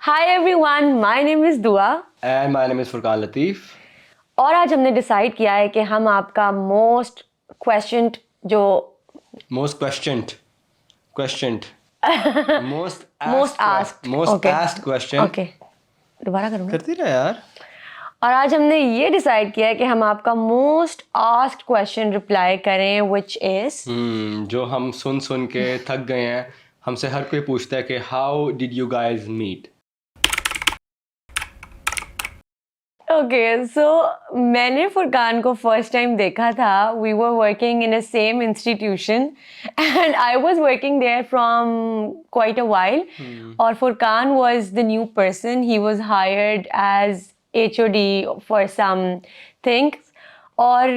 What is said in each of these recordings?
Hi everyone, my name is Dua and my name is Furqan Latif. और आज हमने डिसाइड किया है कि हम आपका मोस्ट क्वेश्चनड जो most questioned most most asked okay asked question okay दोबारा करूँगा। करती रहे यार। और आज हमने ये डिसाइड किया है कि हम आपका मोस्ट आस्क्ड क्वेश्चन रिप्लाई करें विच इज़ जो हम सुन सुन के थक गए हैं। हमसे हर कोई पूछता है कि how did you guys meet. Okay so मैंने फुरकान को फर्स्ट टाइम देखा था। We were working in a same institution and I was working there from quite a while और Furqan was the new person. He was hired as HOD for some things और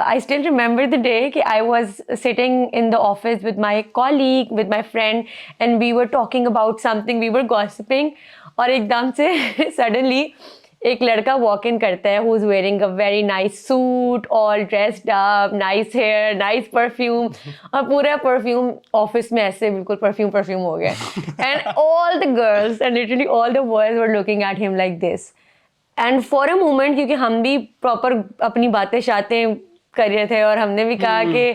I still remember the day कि I was sitting in the office with my colleague, with my friend and we were talking about something, we were gossiping और एकदम से suddenly एक लड़का walk in करता है who is wearing a very nice suit, all dressed up, nice hair, nice perfume और पूरा perfume office में ऐसे बिल्कुल परफ्यूम हो गया and all the girls and literally all the boys were looking at him like this and for a moment क्योंकि हम भी प्रॉपर अपनी बातें शातें कर रहे थे और हमने भी कहा कि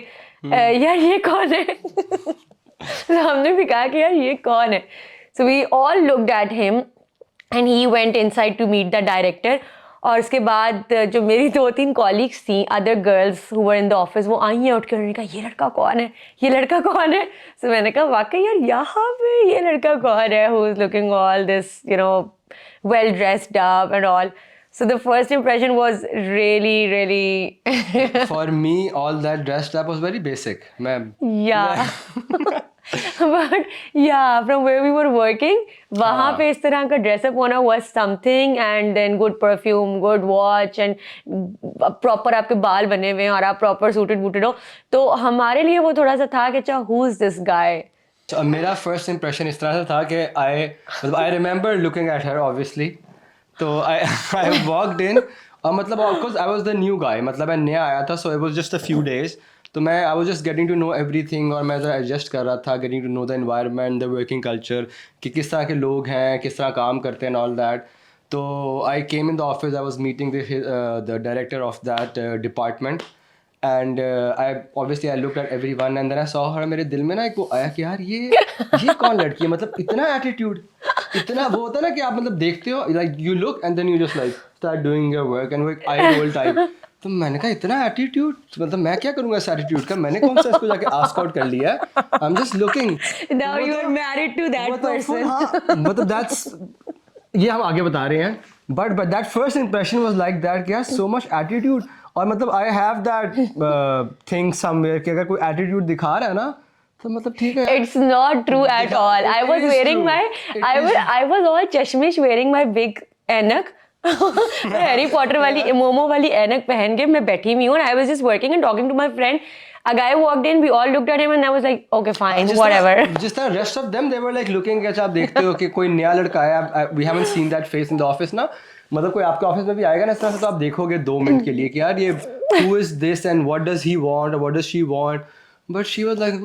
यार ये कौन है तो हमने भी कहा कि यार ये कौन है so we all looked at him and he went inside to meet the director और उसके बाद जो मेरी 2-3 कॉलीग्स थी other girls who were in the office वो आई हैं उठ के उन्होंने कहा ये लड़का कौन है, ये लड़का कौन है। so मैंने कहा वाकई यार यहाँ पे ये लड़का कौन है who is looking all this you know well dressed up and all. So the first impression was really For me all that dressed up was very basic. yeah but yeah from where we were working वहाँ पे इस तरह का dress up होना was something and then good perfume, good watch and proper आपके बाल बने हुए हैं और आप proper suited booted हो तो हमारे लिए वो थोड़ा सा था कि अच्छा who is this guy. मेरा फर्स्ट इंप्रेशन इस तरह से था कि I remember looking at her obviously. तो आई वॉकड इन और मतलब of course I was the new guy, मतलब मैं नया आया था so it was just a few days. तो मैं I was just getting to know everything और मैं ज़रा एडजस्ट कर रहा था, getting to know the environment, the working culture कि किस तरह के लोग हैं, किस तरह काम करते हैं ऑल दैट। तो I came in the office, I was meeting the director of that department and I obviously I looked at everyone and then I saw her. मेरे दिल में ना एक वो आया कि यार ये कौन लड़की है, मतलब इतना एटीट्यूड, इतना वो होता है ना कि आप मतलब देखते हो like you look and then you just like start doing your work and वो एक आई रोल टाइप। तो मैंने कहा इतना एटीट्यूड, मतलब मैं क्या करूँगा इस एटीट्यूड का, मैंने कौन सा इसको जाके आस्क आउट कर लिया है। I am just looking Now you are married to that person. मतलब दैट्स ये हम आगे बता रहे हैं but that first impression was like that कि यार सो मच एटीट्यूड। और मतलब I have that thing somewhere कि अगर कोई एटीट्यूड दिखा रहा है ना तो मतलब ठीक है। It's not true at all. I was wearing my I was all chashmish wearing my big ऐनक हैरी पॉटर वाली मोमो वाली ऐनक पहन के मैं बैठी हुई हूँ। I was just working and talking to my friend. A guy walked in, we all looked at him and I was like, okay, fine, whatever. जिस तरह rest of them they were like looking कि अच्छा आप देखते हो कि कोई नया लड़का आया, we haven't seen that face in the office ना, मतलब कोई आपके ऑफिस में भी आएगा ना इस तरह से तो आप देखोगे 2 मिनट के लिए कि यार ये who is this and what does he want or what does she want, but she was like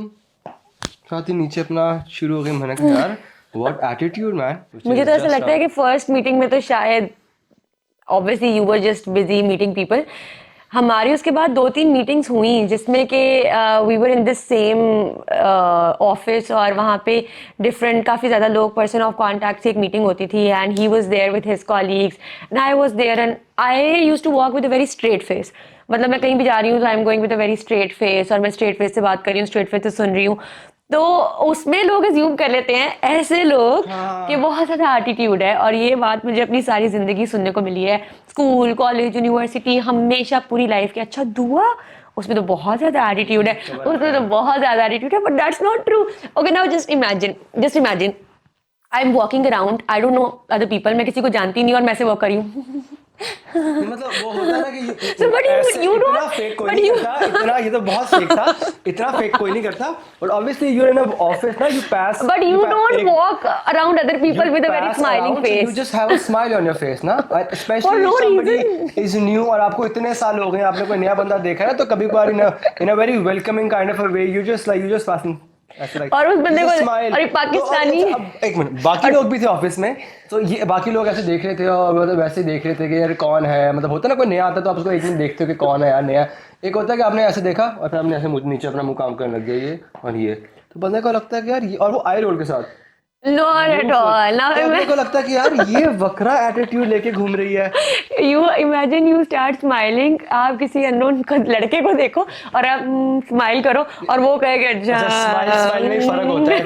साथ ही नीचे अपना शुरू हो गई। मैंने कहा यार what attitude man। मुझे तो ऐसा लगता है कि फर्स्ट मीटिंग में तो शायद obviously you were just busy meeting people. हमारी उसके बाद 2-3 मीटिंग्स हुई जिसमें कि we were in this same office और वहाँ पे डिफरेंट काफ़ी ज़्यादा लोग पर्सन ऑफ कॉन्टैक्ट से एक मीटिंग होती थी and he was there with his colleagues and I was there and I used to walk with a very straight face. मतलब मैं कहीं भी जा रही हूँ तो I am going with a very straight face और मैं स्ट्रेट फेस से बात कर रही हूँ, स्ट्रेट फेस से सुन रही हूँ। तो उसमें लोग अज्यूम कर लेते हैं ऐसे लोग कि बहुत ज़्यादा एटीट्यूड है और ये बात मुझे अपनी सारी ज़िंदगी सुनने को मिली है, स्कूल कॉलेज यूनिवर्सिटी हमेशा पूरी लाइफ की। अच्छा दुआ उसमें तो बहुत ज़्यादा एटीट्यूड है, उसमें तो बहुत ज़्यादा एटीट्यूड है, but that's not true. Okay now just imagine I am walking around, I don't know other people, मैं किसी को जानती नहीं और मैं ऐसे वॉक कर रही हूँ मतलब वो होता है ना कि So, but you इतना don't- फेक कोई but नहीं you- करता, इतना ये तो बहुत फेक था, इतना फेक कोई नहीं करता। But obviously you in office ना, you pass But you don't walk around other people with a very smiling face. You just have a smile on your face ना, especially For no if somebody reason. is new और आपको इतने साल हो गए, आपने कोई नया बंदा देखा है ना तो कभी कभार in a very welcoming kind of a way you just fasten ऐसे like और उस बंदे just को smile. और ये पाकिस्तानी तो अब एक मिनट, बाकी लोग भी थे ऑफिस में, तो ये बाकी लोग ऐसे देख रहे थे और मतलब वैसे ही देख रहे थे कि यार कौन है, मतलब होता है ना कोई नया आता है तो आप उसको एक मिनट देखते हो कि कौन है यार नया। एक होता है कि आपने ऐसे देखा और फिर आपने ऐसे मुंह नीचे अपना मुंह काम करने लग गया ये और ये, तो बंदे को लगता है कि यार ये, और वो आई रोल के साथ नॉट एट ऑल ना। तो अपने को लगता है कि यार ये वकरा एटीट्यूड लेके घूम रही है। You imagine you start smiling, आप किसी अननोन लड़के को देखो और आप स्माइल करो और वो कहेगा अच्छा, स्माइल अच्छा। में फर्क होता है,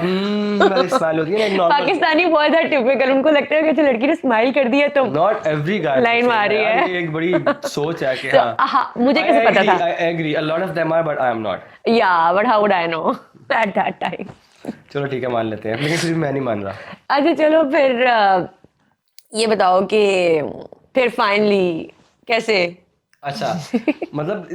वाली स्माइल होती है ना एक नॉर्मल। पाकिस्तानी बहुत है टिपिकल, उनको लगता है कि अच्छा लड़की ने स्माइल कर दी है तो नॉट एवरी गाय लाइन मारी है। ये एक बड़ी सोच है कि तो हाँ हाँ, मुझे कैसे पता था? I agree, a lot of them are but I am not. Yeah but how would I know at that time? चलो ठीक है, मान लेते हैं, लेकिन फिर भी मैं नहीं मान रहा। अच्छा चलो फिर ये बताओ कि फिर फाइनली कैसे? अच्छा, मतलब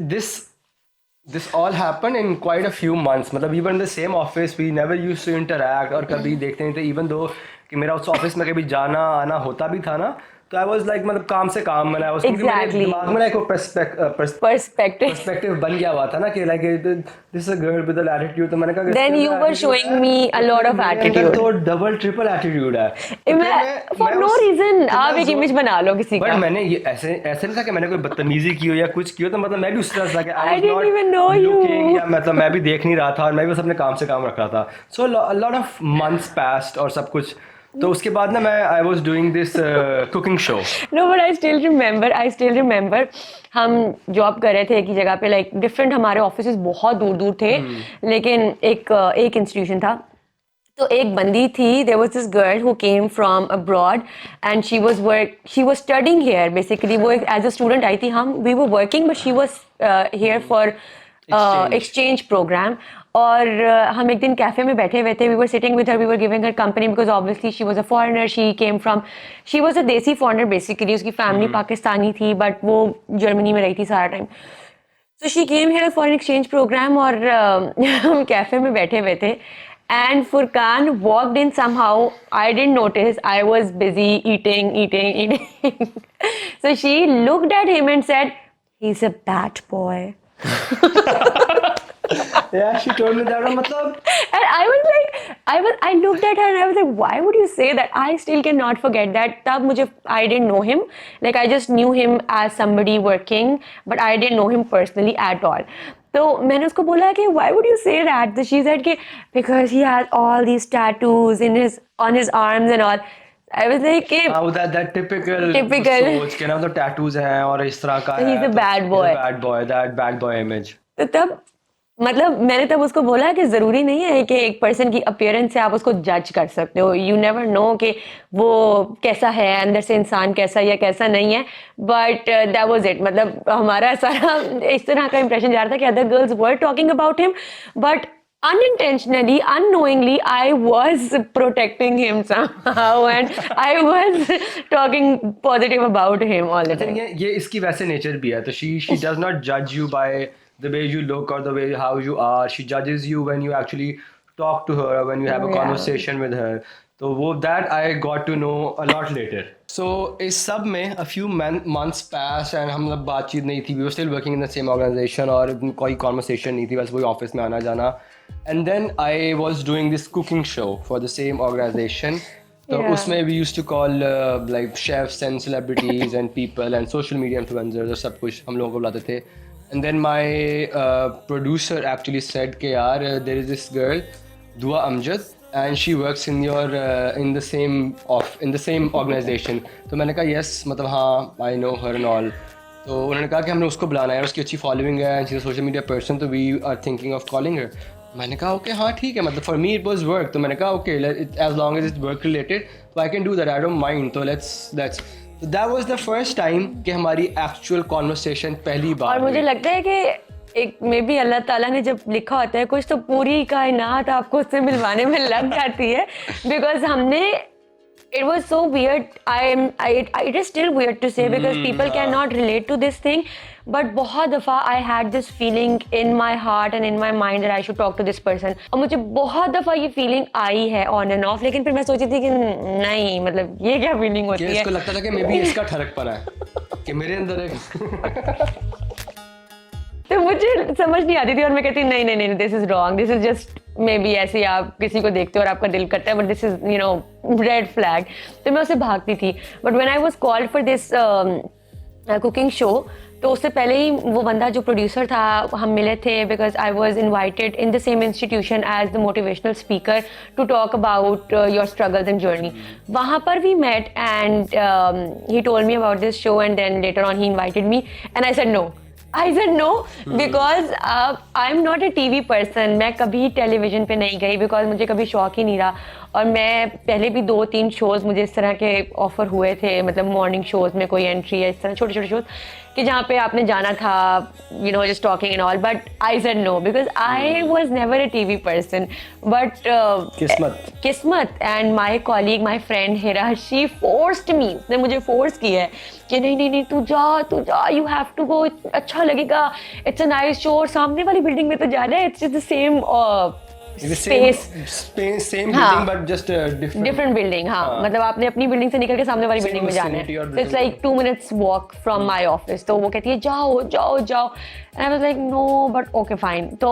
this all happened in quite a few months, मतलब we were in the same office, we never used to interact और कभी देखते नहीं थे, even though कि मेरा उस ऑफिस में कभी जाना आना होता भी था ना, तो आई वाज लाइक मतलब काम से काम में, आई वाज क्योंकि मेरे Exactly. दिमाग में ना एक पर्सपेक्टिव पर्सपेक्टिव बन गया हुआ था ना कि like this is a girl with an attitude, तो मैंने कहा then you were showing me a lot of attitude. तो डबल ट्रिपल एटीट्यूड है, फॉर नो रीजन आप एक इमेज बना लो किसी बट का। मैंने ये ऐसे ऐसे नहीं था कि मैंने कोई बदतमीजी की हो या कुछ की हो, तो मतलब मैं भी उस तरह से था कि I didn't even know you. या मतलब मैं भी देख नहीं रहा था और मैं भी बस अपने काम से काम रख रहा था। So lot of months passed और सब कुछ, तो उसके बाद ना मैं I was doing this cooking show. No but I still remember हम जॉब कर रहे थे एक ही जगह पे, लाइक डिफरेंट, हमारे ऑफिसेज बहुत दूर दूर थे लेकिन एक इंस्टीट्यूशन था। तो एक बंदी थी, there was this girl who came from abroad and she was studying here basically. वो एक एज अ स्टूडेंट आई थी, हम we were working but she was here for exchange program. और हम एक दिन कैफे में बैठे हुए थे, we were sitting with her, we were giving her company because obviously she was a foreigner, she was a desi foreigner basically, उसकी family Pakistani थी बट वो जर्मनी में रही थी सारा time. So she came here for an exchange program और हम cafe में बैठे हुए थे and Furqan walked in somehow. I didn't notice. I was busy eating. So she looked at him and said, "He's a bad boy." Yeah, she told me that, मतलब And I was like, I looked at her and I was like, why would you say that? I still cannot forget that. तब मुझे, I didn't know him. Like I just knew him as somebody working, but I didn't know him personally at all. तो मैंने उसको बोला कि why would you say that? So she said कि because he has all these tattoos on his arms and all. I was like कि that typical सोच के ना, मतलब टैटूज हैं और इस तरह का है, he's a bad boy. that bad boy image। तो तब मतलब मैंने तब उसको बोला कि ज़रूरी नहीं है कि एक पर्सन की अपीयरेंस से आप उसको जज कर सकते हो। यू नेवर नो कि वो कैसा है अंदर से, इंसान कैसा या कैसा नहीं है। बट दैट वाज इट, मतलब हमारा सारा इस तरह का इंप्रेशन जा रहा था कि other girls were talking about him but unintentionally, unknowingly, I was protecting him somehow and I was talking positive about him all the time. ये इसकी वैसे नेचर भी है, तो she does not judge you by the way you look or the way how you are. She judges you when you actually talk to her or when you have a conversation with her. तो वो that I got to know a lot later. So इस सब में a few months passed and हम लोग बातचीत नहीं थी, we were still working in the same organization और कोई conversation नहीं थी, बस वही ऑफिस में आना जाना। And then I was doing this cooking show for the same organization. तो उसमें we used to call like chefs and celebrities and people and social media influencers और सब कुछ हम लोगों को बुलाते थे। And then my producer actually said कि यार there is this girl Dua Amjad and she works in your in the same organization। तो मैंने कहा yes, मतलब हाँ I know her and all। तो उन्होंने कहा कि हमने उसको बुलाना है, उसकी अच्छी फॉलोइंग है and she is social media person, तो we are thinking of calling her. मैंने कहा ओके हाँ ठीक है, मतलब for me it was work, तो मैंने कहा okay as long as it's work related तो I can do that, I don't mind. तो that was the first time कि हमारी एक्चुअल कॉन्वर्सेशन पहली बार। और मुझे लगता है कि एक मे बी अल्लाह ताला ने जब लिखा होता है कुछ तो पूरी कायनात आपको उससे मिलवाने में लग जाती है बिकॉज हमने it was so weird. It is still weird to say because people cannot relate to this thing. But बहुत दफ़ा I had this feeling in my heart and in my mind that I should talk to this person. और मुझे बहुत दफ़ा ये feeling आई है on and off. लेकिन फिर मैं सोची थी कि नहीं, मतलब ये क्या feeling होती है? इसको लगता था कि मे बी इसका ठरक पड़ा है कि मेरे अंदर एक तो मुझे समझ नहीं आती थी और मैं कहती नहीं, this is wrong. This is just may be ऐसे ही आप किसी को देखते हो और आपका दिल करता है, but this is you know red flag, तो मैं उससे भागती थी. But when I was called for this cooking show, तो उससे पहले ही वो बंदा जो प्रोड्यूसर था, हम मिले थे because I was invited in the same institution as the motivational speaker to talk about your struggles and journey. वहाँ पर we met and he told me about this show and then later on he invited me and I said no. I said no because I'm not a TV person. मैं कभी television पे नहीं गई because मुझे कभी शौक ही नहीं रहा. और मैं पहले भी 2-3 शोज़ मुझे इस तरह के ऑफ़र हुए थे, मतलब मॉर्निंग शोज़ में कोई एंट्री है, इस तरह छोटे छोटे शोज़ कि जहाँ पे आपने जाना था, you know, just talking and all. But I said no because I was never a TV person. But किस्मत and my colleague, my friend Hira, she forced me, उसने मुझे फोर्स किया है कि नहीं नहीं नहीं, तू जा, यू हैव टू गो, अच्छा लगेगा, इट्स अ नाइस शो. और सामने वाली बिल्डिंग में तो जाना है, it's the same same building but just different building. हाँ, मतलब आपने अपनी बिल्डिंग से निकल के सामने वाली बिल्डिंग में जाना है. It's like 2 minutes walk from my office. तो वो कहती है जाओ. And I was like no, but okay fine. तो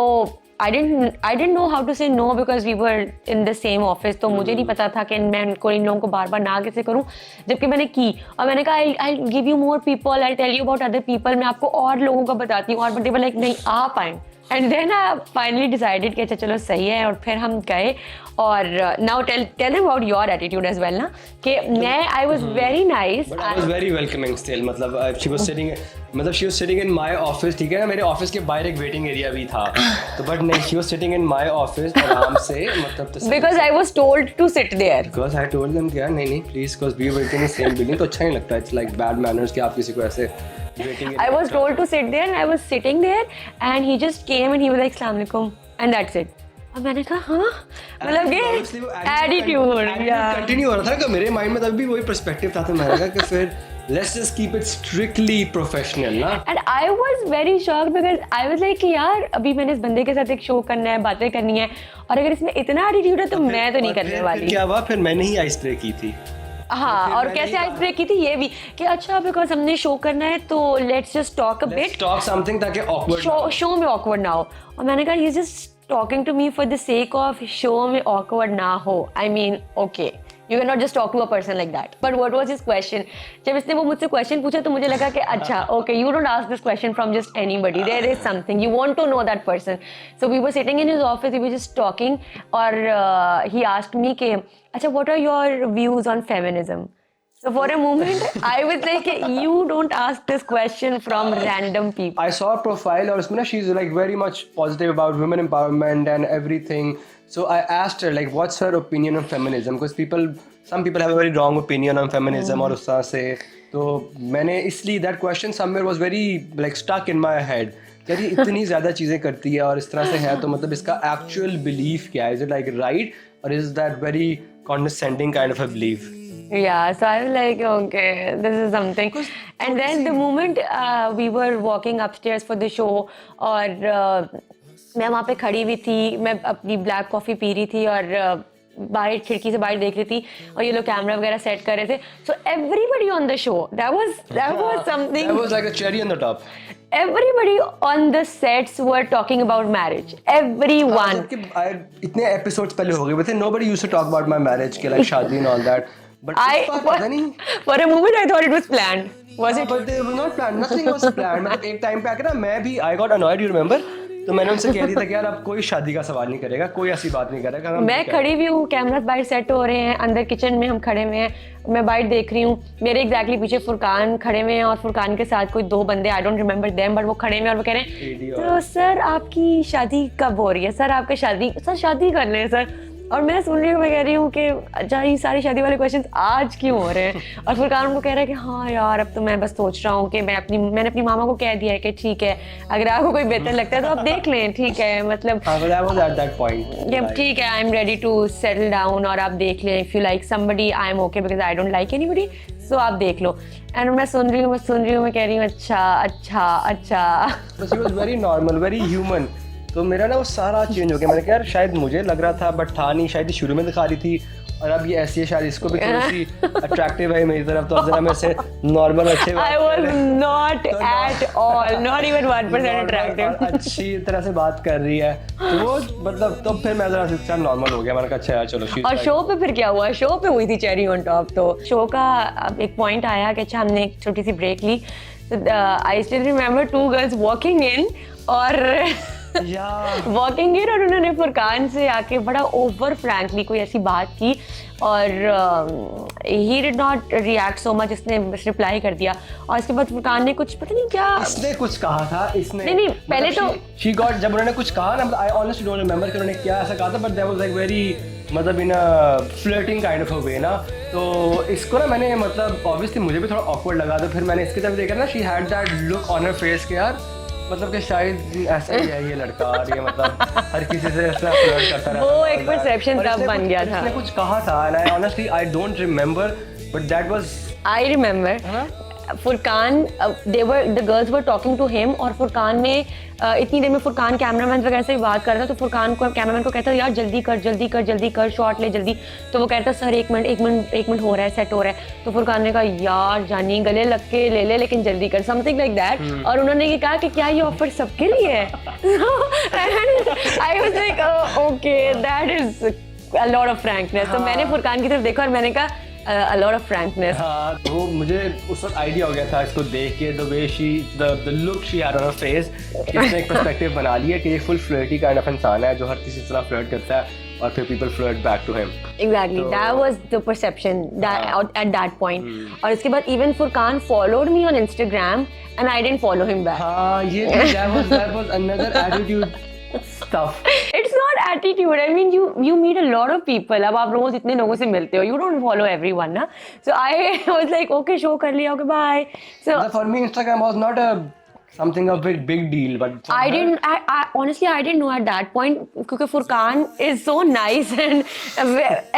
I didn't know how to say no because we were in the same office. तो मुझे नहीं पता था कि मैं उनको, इन लोगों को बार बार ना कैसे करूं, जबकि मैंने की. और मैंने कहा I'll give you more people, I'll tell you about other people. मैं आपको और लोगों का बताती हूँ. और but they were like नहीं, आप आए. And then I finally decided कि अच्छा चलो सही है. और फिर हम गए. और now tell about your attitude as well ना, कि मैं I was very nice, I was very welcoming still. मतलब she was sitting in my office. ठीक है ना, मेरे ऑफिस के बाहर एक वेटिंग एरिया भी था, तो बट नहीं, she was sitting in my office आराम से. मतलब because I was told to sit there, because I told them कि नहीं please, because we were in the same building. तो अच्छा नहीं लगता, इट्स लाइक बैड मैनर्स कि आप किसी को ऐसे. I was told to sit there and I was sitting there and he just came and he was like Assalamu alaikum and that's it. अब मैंने कहा हाँ, मतलब ये एटीट्यूड कंटिन्यू हो रहा था कि मेरे माइंड में तब भी वही पर्सपेक्टिव था. तो मैंने कहा कि फिर let's just keep it strictly professional ना. And I was very shocked because I was like कि यार अभी मैंने इस बंदे के साथ एक शो करना है, बातें करनी है, और अगर इसमें इतना एटीट्यूड है तो मैं तो नहीं करने वाली. क्या हुआ फिर? मैंने ही आइस ब्रेक की थी. हाँ, और कैसे आइस ब्रेक की थी ये भी कि अच्छा बिकॉज हमने शो करना है तो let's just talk a bit, talk something ताकि ऑकवर्ड शो में ऑकवर्ड ना हो. और मैंने कहा ये just talking to me for the sake of show में ऑकवर्ड ना हो. I mean okay, you can not just talk to a person like that. But what was his question? जब इसने वो मुझसे क्वेश्चन पूछा तो मुझे लगा कि अच्छा okay, you don't ask this question from just anybody, there is something you want to know that person. So we were sitting in his office, we were just talking, और ही आस्क्ड मी कि अच्छा what are your views on feminism. So for a moment, I was like, you don't ask this question from random people. I saw her profile और उसमें ना she's like very much positive about women empowerment and everything. So I asked her like, what's her opinion on feminism? Because some people have a very wrong opinion on feminism और उस तरह से. तो मैंने इसलिए that question somewhere was very like stuck in my head. यार ये इतनी ज़्यादा चीज़ें करती है और इस तरह से है, तो मतलब इसका actual belief क्या है? Is it like right or is that very condescending kind of a belief? Yeah, so I was like, okay, this is something. And then the moment we were walking upstairs for the show, और मैं वहाँ पे खड़ी हुई थी, मैं अपनी black coffee P रही थी और बाहर खिड़की से बाहर देख रही थी, और ये लोग कैमरा वगैरह सेट कर रहे थे. So everybody on the show, that was something. That was like a cherry on the top. Everybody on the sets were talking about marriage. Everyone. इतने episodes पहले हो गए थे, nobody used to talk about my marriage के like शादी and all that. But for a moment I thought it was planned. Was it? But it was not planned. Nothing was planned. मतलब एक time पे आके ना मैं भी I got annoyed. You remember? तो मैंने उनसे कह दिया था कि यार अब कोई शादी का सवाल नहीं करेगा, कोई ऐसी बात नहीं करेगा. मैं खड़ी हुई हूँ, कैमरास बाहर सेट हो रहे हैं, अंदर किचन में हम खड़े हुए हैं, मैं बाहर देख रही हूँ, मेरे एग्जैक्टली पीछे फुरकान खड़े हुए हैं और फुरकान के साथ कोई 2 बंदे, I don't remember them, but वो खड़े हुए हैं और वो कह रहे हैं तो सर आपकी शादी कब हो रही है, सर आपके शादी कर लें सर. और मैं सुन रही हूँ, मैं कह रही हूँ कि अच्छा ये सारी शादी वाले क्वेश्चंस आज क्यों हो रहे हैं. और फुरकान उनको कह रहा है कि हाँ यार अब तो मैं बस सोच रहा हूँ कि मैंने अपनी मामा को कह दिया है कि ठीक है अगर आपको कोई बेहतर लगता है तो आप देख लें, ठीक है, मतलब ठीक है, I am ready to settle down और आप देख लें, if you like somebody I am okay because I don't like anybody, so आप देख लो. एंड मैं सुन रही हूँ, मैं कह रही हूँ अच्छा. She was very normal, very human. तो मेरा ना वो सारा चेंज हो गया. मैंने कहा यार शायद मुझे लग रहा था बट था नहीं, शायद शुरू में दिखा रही थी और अब ये ऐसी है, शायद इसको भी थोड़ी सी अट्रैक्टिव है मेरी तरफ, तो अब जरा मैं से नॉर्मल अच्छे I was not at all, not even 1% attractive. अच्छी तरह से बात कर रही है, तो वो मतलब तो फिर मैं जरा नॉर्मल हो गया, मैंने कहा अच्छा यार चलो। और शो पे फिर क्या हुआ? शो पे हुई थी चेरी ऑन टॉप। तो शो का अब एक पॉइंट आया कि अच्छा हमने एक छोटी सी ब्रेक ली, I still remember 2 girls walking in और वॉकिंग इन और उन्होंने फुरकान से आके बड़ा ओवर फ्रैंकली कोई ऐसी बात की और he did not react so much, इसने बस रिप्लाई कर दिया। और इसके बाद फुरकान ने कुछ पता नहीं क्या, इसने कुछ कहा था, इसने नहीं पहले तो शी गॉट, जब उन्होंने कुछ कहा ना, आई ऑनेस्टली डोंट रिमेंबर कि उन्होंने क्या ऐसा कहा था, but that was like very मतलब इन अ फ्लर्टिंग काइंड ऑफ अ वे ना। तो इसको ना मैंने मतलब ऑब्वियसली मुझे भी थोड़ा ऑकवर्ड लगा, तो फिर मैंने इसकी तरफ देखा ना, she had that look on her face के यार मतलब कि शायद ऐसा ही है ये लड़का, और ये मतलब हर किसी से ऐसा फ्लर्ट करता रहता है। वो एक परसेप्शन तब बन गया था। इसने कुछ कहा था and I honestly I don't remember, but that was, I remember Furqan, the girls were talking to him और फुरकान ने इतनी देर में फुरकान कैमरामैन वगैरह से बात कर रहा था, तो फुरकान को कैमरामैन को कहता है यार जल्दी कर शॉट ले जल्दी। तो वो कहता है सर एक मिनट हो रहा है, सेट हो रहा है। तो फुरकान ने कहा यार जानी गले लग के ले ले लेकिन जल्दी कर, समथिंग लाइक दैट। और उन्होंने ये कहा कि क्या ये ऑफर सबके लिए है? I was like okay that is a lot of frankness. तो मैंने फुरकान की तरफ देखा और मैंने कहा a lot of frankness. हाँ, तो मुझे उस वक्त आइडिया हो गया था इसको देख के, the way she, the look she had on her face, इसने एक पर्सपेक्टिव बना लिया कि ये फुल फ्लर्टी काइंड ऑफ इंसान है जो हर किसी तरह फ्लर्ट करता है और फिर people flirt back to him. Exactly, that was the perception that at that point. और इसके बाद even Furqan followed me on Instagram and I didn't follow him back. हाँ, ये that was another attitude stuff. It's not attitude. I mean, you meet a lot of people. अब आप रोज इतने लोगों से मिलते हो. You don't follow everyone, ना? So I was like, okay, show कर लिया, okay, bye. So for me, Instagram was not a something a big deal, but I didn't. I honestly I didn't know at that point क्योंकि Furqan is so nice and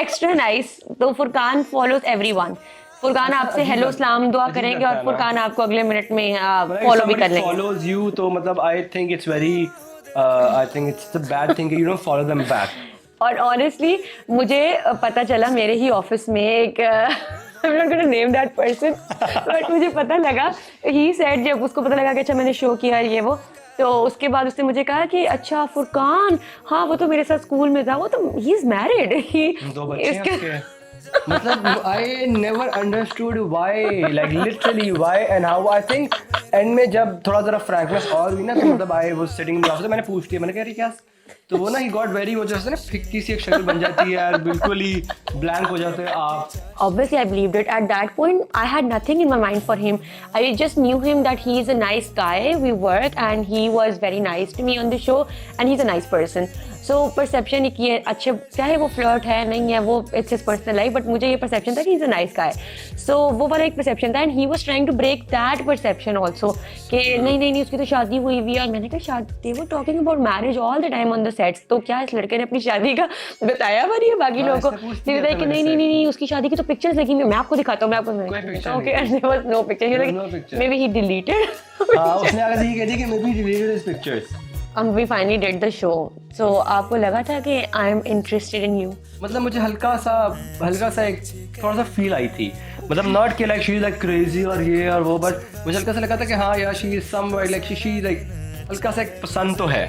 extra nice. तो Furqan follows everyone. Furqan आपसे hello सलाम दुआ करेंगे और फुरकान आपको अगले minute में फॉलो भी कर लेंगे। follows you, तो मतलब I think it's very I think it's the bad thing you don't follow them back. और ऑनेस्टली मुझे पता चला मेरे ही ऑफिस में एक I'm not gonna name that person, but मुझे पता लगा, he said जब उसको पता लगा कि अच्छा मैंने शो किया ये वो, तो उसके बाद उसने मुझे कहा कि अच्छा फुरकान, हाँ वो तो मेरे साथ स्कूल में था, वो तो he is married. 2 बच्चे हैं उसके। मतलब I never understood why, like literally why and how. I think end में जब थोड़ा ज़रा frankness और हुई ना, तो मतलब I was sitting in the office, मैंने पूछ लिया, मैंने कहा क्या, तो वो ना he got very, वो जैसे ना फिक्की सी एक शक्ल बन जाती है यार, बिल्कुल ही blank हो जाते हैं आप। Obviously I believed it. At that point I had nothing in my mind for him. I just knew him that he is a nice guy, we work and he was very nice to me on the show and he's a nice person. So perception एक ये अच्छे, चाहे वो flirt है नहीं है वो it's his personal life, but मुझे ये perception था कि he's a nice guy. So वो वाला एक perception था and he was trying to break that perception also कि नहीं उसकी तो शादी हुई हुई है। और मैंने कहा शादी, they were talking about marriage all the time on the sets, तो क्या इस लड़के ने अपनी शादी का बताया हुआ नहीं है बाकी लोगों को? तो बताया कि नहीं उसकी शादी की तो पिक्चर्स लगी हुई, मैं आपको दिखाता हूँ, मैं आपको okay and there was no picture. Maybe he deleted. हाँ, उसने आगे ये कह दिया कि maybe he deleted his pictures. We finally did the show. So आपको लगा था कि I am interested in you? मतलब मुझे हल्का सा एक थोड़ा सा फील आई थी, मतलब नॉट कि like she is like crazy और ये और वो, बट मुझे हल्का सा लगा था कि हाँ यार she is somewhere like she like हल्का सा एक पसंद तो है।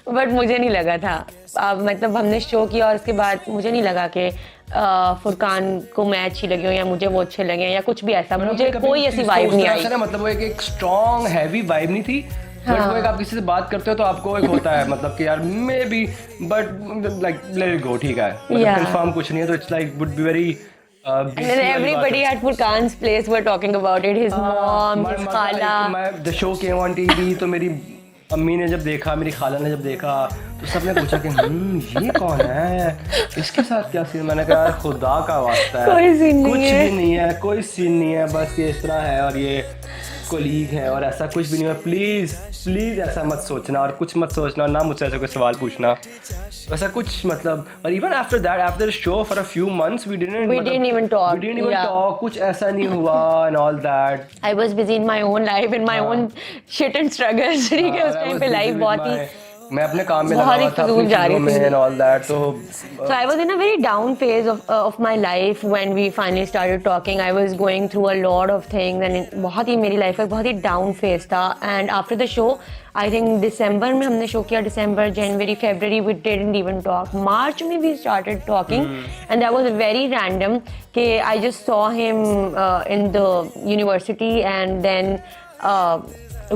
बट मुझे नहीं लगा था। मतलब हमने शो किया और उसके बाद मुझे नहीं लगा कि फुरकान को मैं अच्छी लगी हूँ या मुझे वो अच्छे लगे या कुछ भी ऐसा, मुझे कोई ऐसी वाइब नहीं आई। मतलब वो एक स्ट्रॉन्ग हैवी वाइब नहीं थी, बट वो एक आप किसी से बात करते हो तो आपको एक होता है मतलब कि यार may be, but like let it go, ठीक है, मतलब कंफर्म कुछ नहीं है, तो it's like would be very and then everybody at Furqan's place were talking about it, his mom, his khala. The show came on TV, तो मेरी अम्मी ने जब देखा, मेरी खाला ने जब देखा, तो सबने पूछा कि ये कौन है, इसके साथ क्या सीन? मैंने कहा खुदा का वास्ता है, कोई सीन नहीं है, कुछ भी नहीं है, कोई सीन नहीं है, बस ये इस तरह है और ये कोलीग है और ऐसा कुछ भी नहीं है। प्लीज ऐसा मत सोचना और कुछ मत सोचना, ना मुझसे ऐसा कोई सवाल पूछना, ऐसा कुछ मतलब। और even after that, after the show for a few months we didn't even talk, कुछ ऐसा नहीं हुआ and all that. I was busy in my own life, in my own shit and struggles. ठीक है, उस टाइम पे life बहुत ही मैं अपने काम में लगा बहुत ही हुआ था, फजूल अपनी जा रही चीज़ों में थी। and all that, तो So I was in a very down phase of my life when we finally started talking. I was going through a lot of things and बहुत ही मेरी लाइफ का बहुत ही down phase था. And after the show, I think December में हमने show किया, December, January, February we didn't even talk. March में we started talking and that was very random. कि I just saw him in the university and then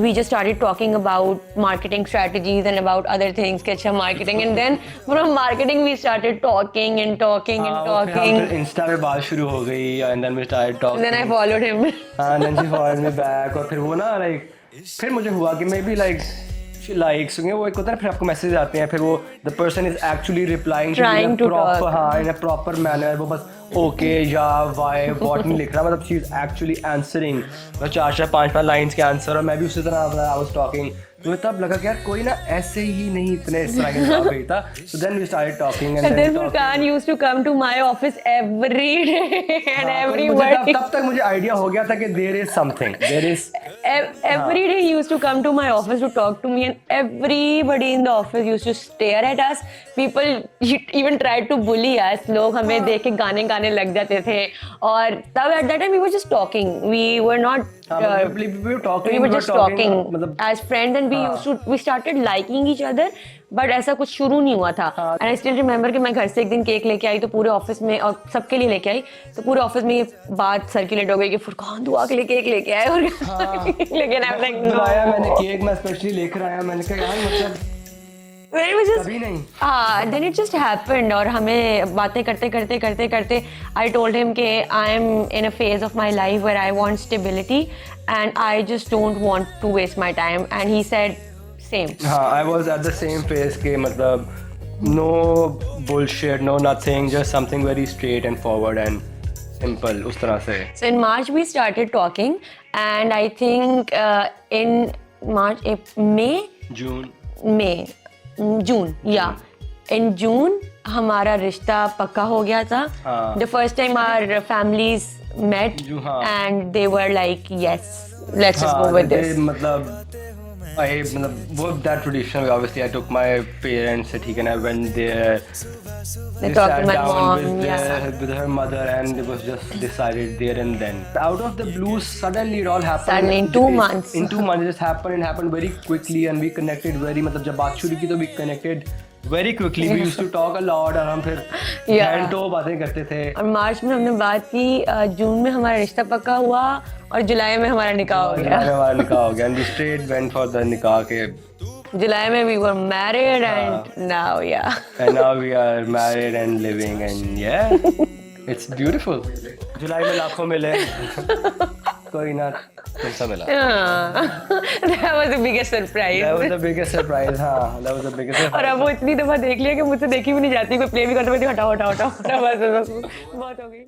we just started talking about marketing strategies and about other things, कि अच्छा marketing, and then from marketing we started talking and talking and talking. फिर Insta पे बात शुरू हो गई and then we started talking. And then I followed him. and then she followed me back, और फिर वो ना like फिर मुझे हुआ कि maybe like she likes me, वो एक होता है ना, फिर आपको मैसेज आते हैं, फिर वो the person is actually replying Trying to proper talk. हाँ in a proper manner, वो बस okay या why what नहीं लिख रहा, मतलब she is actually answering, मैं 4-4 5-5 लाइंस के आंसर, और मैं भी उसी तरह I was talking, तो तब लगा कि यार कोई ना ऐसे ही नहीं इतने इस तरह के जवाब देता. So then we started talking and then Furqan used to come to my office every day and every morning. तब तक मुझे आइडिया हो गया था कि there is something, there is Every day he used to come to my office to talk to me and everybody in the office used to stare at us. People even tried to bully us. लोग हमें देख के गाने गाने लग जाते थे, और तब at that time we were just talking. We were not we were talking, we were just talking मतलब as friends and we started liking each other, but ऐसा कुछ शुरू नहीं हुआ था. And I still remember कि मैं घर से एक दिन केक लेके आई, तो पूरे ऑफिस में, और सबके लिए लेके आई, तो पूरे ऑफिस में ये बात सर्कुलेट हो गई कि फुरकान दुआ के लिए केक लेके आए, और लेकिन आई लाइक नो, मैंने केक मैं स्पेशली लेकर आया, मैंने कहा यार मतलब कभी नहीं. then it just happened, और हमें बातें करते करते करते करते I told him कि I am in a phase of my life where I want stability and I just don't want to waste my time, and he said same. हाँ, I was at the same phase के मतलब no bullshit, no nothing, just something very straight and forward and simple, उस तरह से. So in March we started talking, and I think in March, June, yeah. In June हमारा रिश्ता पक्का हो गया था. The first time our families met and they were like, yes, let's just go with this. मतलब that tradition, obviously I took my parents, ठीक है ना, went there. They talked to my mom, with her mother, and it was just decided there and then. Out of the blue, suddenly it all happened. Suddenly in 2 months. In 2 months it just happened. It happened very quickly, and we connected very. मतलब जब बात शुरू की तो we connected very quickly. We used to talk a lot, और हम फिर घंटों बातें करते थे. और मार्च में हमने बात की, जून में हमारा रिश्ता पक्का हुआ, और जुलाई में हमारा निकाह हो गया. हमारा निकाह हो गया, and we straight went for the निकाह के. July में we were married and now and now we are married and living, and yeah, it's beautiful. जुलाई में लाखों मिले, कोई ना तुमसे मिला. That was the biggest surprise. That was the biggest surprise. हाँ, that was the biggest surprise. और अब वो इतनी दफा देख लिया कि मुझसे देखी भी नहीं जाती, कोई प्ले भी करता, हटाओ हटाओ हटाओ, बस बहुत हो गई.